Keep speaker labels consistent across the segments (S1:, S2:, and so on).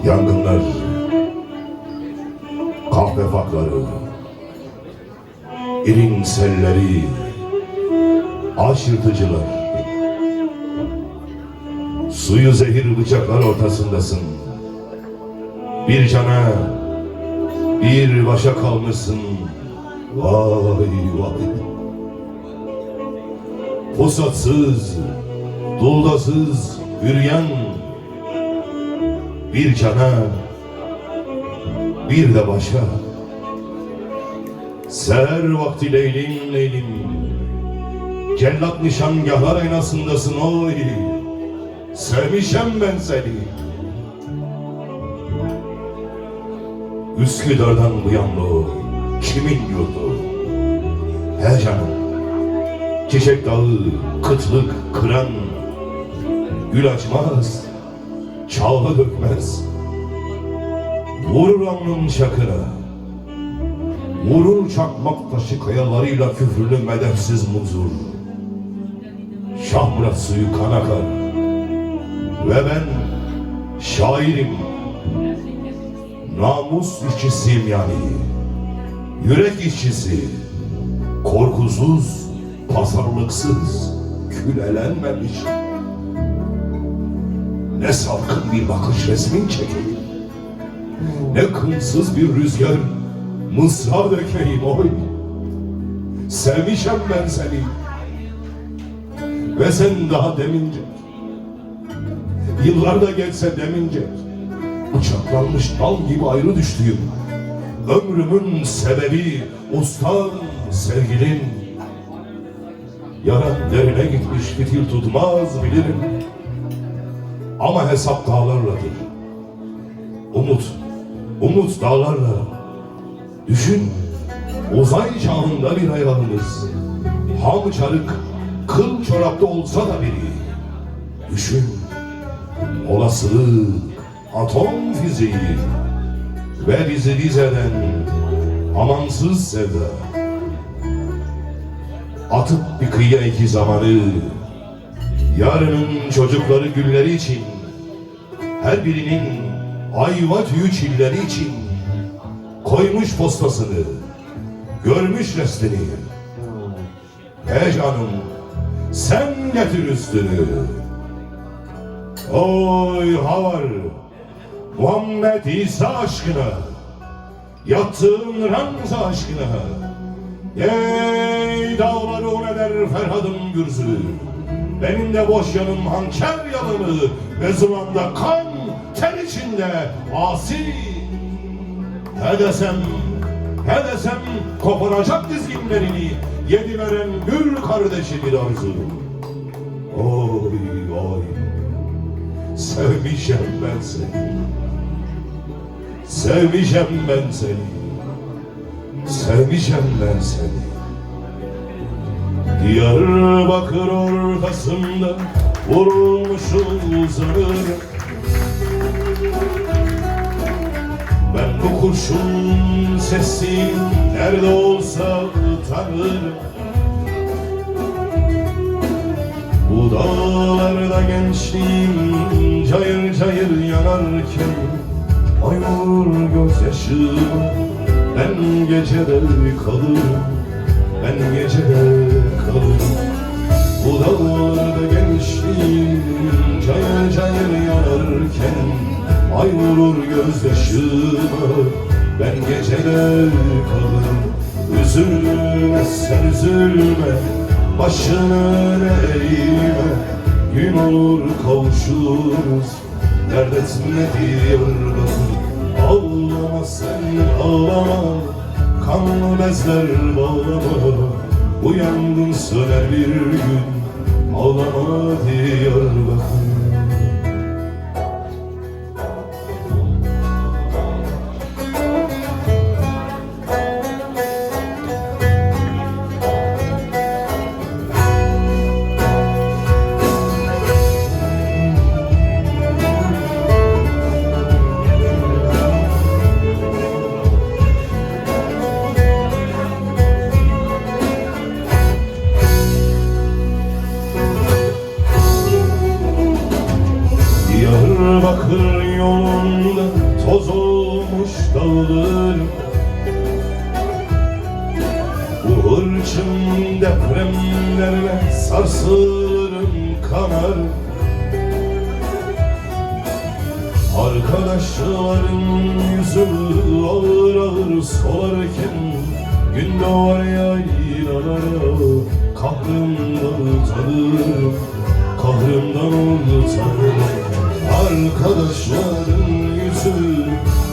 S1: Yangınlar, kahve fakları, irin selleri, aşırtıcılar. Suyu zehir bıçaklar ortasındasın. Bir cana, bir başa kalmışsın. Vay vay. Pusatsız, duldasız yürüyen bir cana, bir de başa. Seher vakti leylim leylim, cellat nişangahlar aynasındasın oy. Sevmişem ben seni. Üsküdar'dan bu yanlı kimin yurdu? He canım, çiçek dağı, kıtlık kıran, gül açmaz, çağla dökmez. Vurur alnın şakıra, vurur çakmak taşı kayalarıyla küfürlü medefsiz muzur. Şahmurat suyu kan akar ve ben şairim, namus işçisiyim yani, yürek işçisi, korkusuz, pazarlıksız, külelenmemiş. Ne salkın bir bakış resmin çekeyim, ne kımsız bir rüzgar mısra dökeyim oy. Sevmişem ben seni ve sen daha demincek, yıllar da geçse demincek, bıçaklanmış dal gibi ayrı düştüğüm ömrümün sebebi ustam sevgilim. Yaran derine gitmiş fitil tutmaz bilirim, ama hesap dağlarladır. Umut dağlarla. Düşün, uzay çağında bir hayvanımız, ham çarık, kıl çorapta olsa da biri. Düşün, olasılık, atom fiziği ve bizi biz eden amansız sevda. Atıp bir kıyıya iki zamanı, yarının çocukları gülleri için, her birinin ayva tüyü çilleri için koymuş postasını, görmüş restini. He canım, sen getir üstünü. Oy havar, Muhammed İsa aşkına, yattığın ranza aşkına. Ey dağları on eder Ferhad'ın gürzü, benim de boş yanım hançer yalanı ve zulanda kan ter içinde asi. He desem koparacak dizginlerini, yedi veren gül kardeşi bir arzu. Oy oy, sevmişem ben seni, sevmişem ben seni, sevmişem ben seni. Diyarbakır ortasında vurulmuşuz uzanır. Ben bu kurşun sesini nerede olsa tanırım. Bu dağlarda gençliğim cayır cayır yanarken ay vurur gözyaşıma. Ben gecede kalırım, ben gecede kalırım. Bu dağlarda gençliğim cayır cayır yanarken ay vurur gözyaşıma. Ben gecede kalırım. Üzülme sen üzülme, başını eğme, gün olur kavuşuruz, dert etme Diyarbakır. Ağlama sen ağlama, kanlı bezler bağlama, bu yangın söner bir gün, ağlama Diyarbakır. Diyarbakır yolunda toz olmuş dağlarım, bu hırçın depremlerle sarsılırım, kanar. Arkadaşların yüzü ağır ağır solarken, gün doğar yaylalara, kahrımdan utanırım, kahrımdan utanırım. Arkadaşların yüzü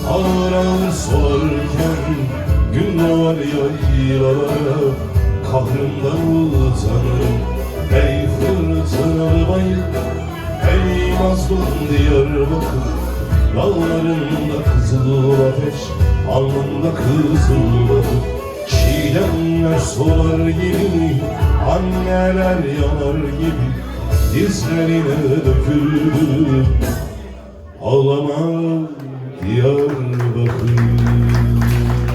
S1: ağır ağır solarken, gün doğar yaylalara, kahrımdan utanırım. Ey fırtınalı bayır, ey mazlum Diyarbakır, dağlarında kızıl ateş, alnında kızıl bakır. Çiğdemler solar gibi, anneler yanar gibi, dizlerine döküldü. Ağlama Diyarbakır.